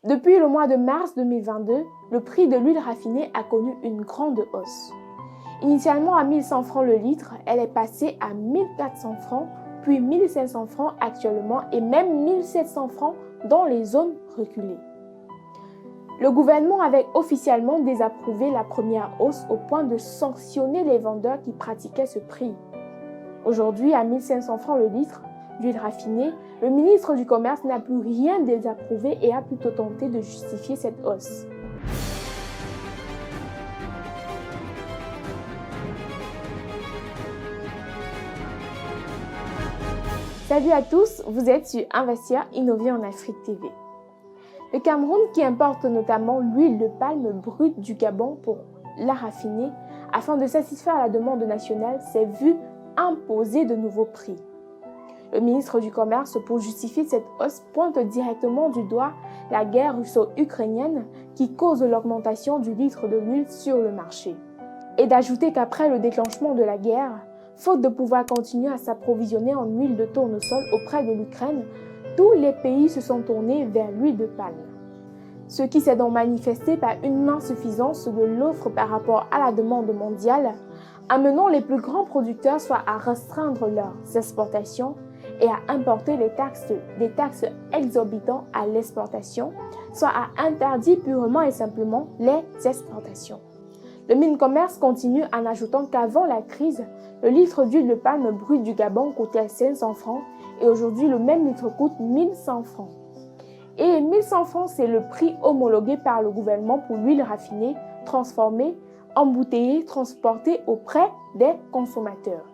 Depuis le mois de mars 2022, le prix de l'huile raffinée a connu une grande hausse. Initialement à 1100 francs le litre, elle est passée à 1400 francs, puis 1500 francs actuellement et même 1700 francs dans les zones reculées. Le gouvernement avait officiellement désapprouvé la première hausse au point de sanctionner les vendeurs qui pratiquaient ce prix. Aujourd'hui, à 1500 francs le litre d'huile raffinée, le ministre du Commerce n'a plus rien désapprouvé et a plutôt tenté de justifier cette hausse. Salut à tous, vous êtes sur Investir, Innover en Afrique TV. Le Cameroun, qui importe notamment l'huile de palme brute du Gabon pour la raffiner, afin de satisfaire la demande nationale, s'est vu imposer de nouveaux prix. Le ministre du Commerce, pour justifier cette hausse, pointe directement du doigt la guerre russo-ukrainienne qui cause l'augmentation du litre de l'huile sur le marché. Et d'ajouter qu'après le déclenchement de la guerre, faute de pouvoir continuer à s'approvisionner en huile de tournesol auprès de l'Ukraine, tous les pays se sont tournés vers l'huile de palme. Ce qui s'est donc manifesté par une insuffisance de l'offre par rapport à la demande mondiale, amenant les plus grands producteurs soit à restreindre leurs exportations et à importer des taxes exorbitantes à l'exportation, soit à interdire purement et simplement les exportations. Le Mincommerce continue en ajoutant qu'avant la crise, le litre d'huile de palme brute du Gabon coûtait 500 francs et aujourd'hui le même litre coûte 1100 francs. Et 1100 francs, c'est le prix homologué par le gouvernement pour l'huile raffinée, transformée, embouteillée, transportée auprès des consommateurs.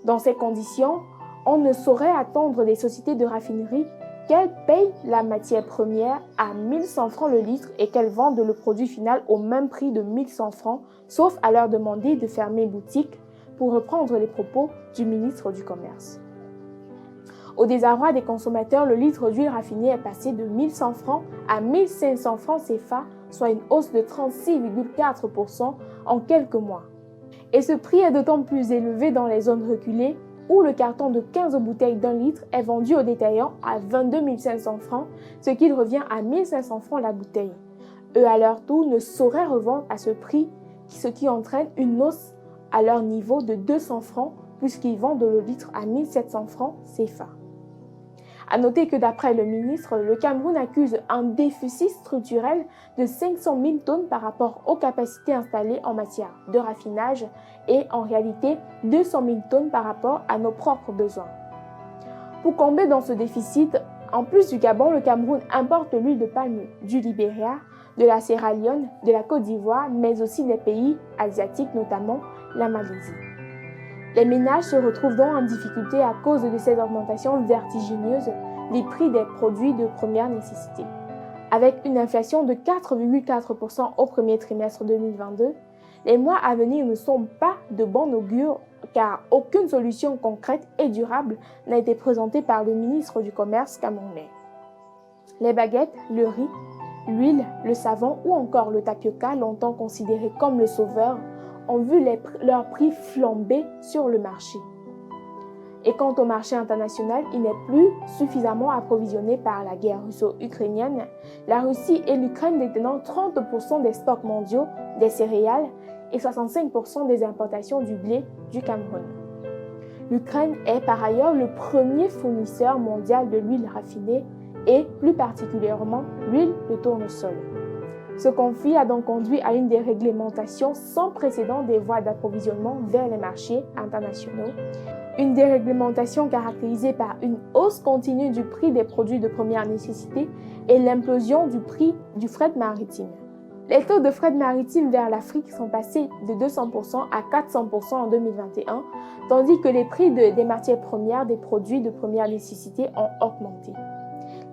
Dans ces conditions, on ne saurait attendre des sociétés de raffinerie qu'elles payent la matière première à 1100 francs le litre et qu'elles vendent le produit final au même prix de 1100 francs, sauf à leur demander de fermer boutique, pour reprendre les propos du ministre du Commerce. Au désarroi des consommateurs, le litre d'huile raffinée est passé de 1100 francs à 1500 francs CFA, soit une hausse de 36,4% en quelques mois. Et ce prix est d'autant plus élevé dans les zones reculées où le carton de 15 bouteilles d'un litre est vendu aux détaillants à 22 500 francs, ce qui revient à 1500 francs la bouteille. Eux, à leur tour, ne sauraient revendre à ce prix, ce qui entraîne une hausse à leur niveau de 200 francs, puisqu'ils vendent le litre à 1700 francs CFA. À noter que d'après le ministre, le Cameroun accuse un déficit structurel de 500 000 tonnes par rapport aux capacités installées en matière de raffinage et en réalité 200 000 tonnes par rapport à nos propres besoins. Pour combler dans ce déficit, en plus du Gabon, le Cameroun importe l'huile de palme du Libéria, de la Sierra Leone, de la Côte d'Ivoire, mais aussi des pays asiatiques, notamment la Malaisie. Les ménages se retrouvent donc en difficulté à cause de ces augmentations vertigineuses des prix des produits de première nécessité. Avec une inflation de 4,4% au premier trimestre 2022, les mois à venir ne sont pas de bon augure car aucune solution concrète et durable n'a été présentée par le ministre du Commerce camerounais. Les baguettes, le riz, l'huile, le savon ou encore le tapioca, longtemps considérés comme le sauveur, ont vu leurs prix flamber sur le marché. Et quant au marché international, il n'est plus suffisamment approvisionné par la guerre russo-ukrainienne, la Russie et l'Ukraine détenant 30% des stocks mondiaux des céréales et 65% des importations du blé du Cameroun. L'Ukraine est par ailleurs le premier fournisseur mondial de l'huile raffinée et plus particulièrement l'huile de tournesol. Ce conflit a donc conduit à une déréglementation sans précédent des voies d'approvisionnement vers les marchés internationaux. Une déréglementation caractérisée par une hausse continue du prix des produits de première nécessité et l'implosion du prix du fret maritime. Les taux de fret maritime vers l'Afrique sont passés de 200% à 400% en 2021, tandis que les prix des matières premières des produits de première nécessité ont augmenté.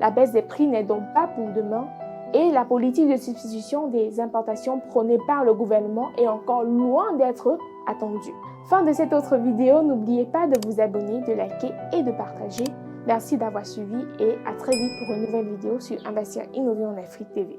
La baisse des prix n'est donc pas pour demain, et la politique de substitution des importations prônée par le gouvernement est encore loin d'être attendue. Fin de cette autre vidéo, n'oubliez pas de vous abonner, de liker et de partager. Merci d'avoir suivi et à très vite pour une nouvelle vidéo sur Investir, Innover en Afrique TV.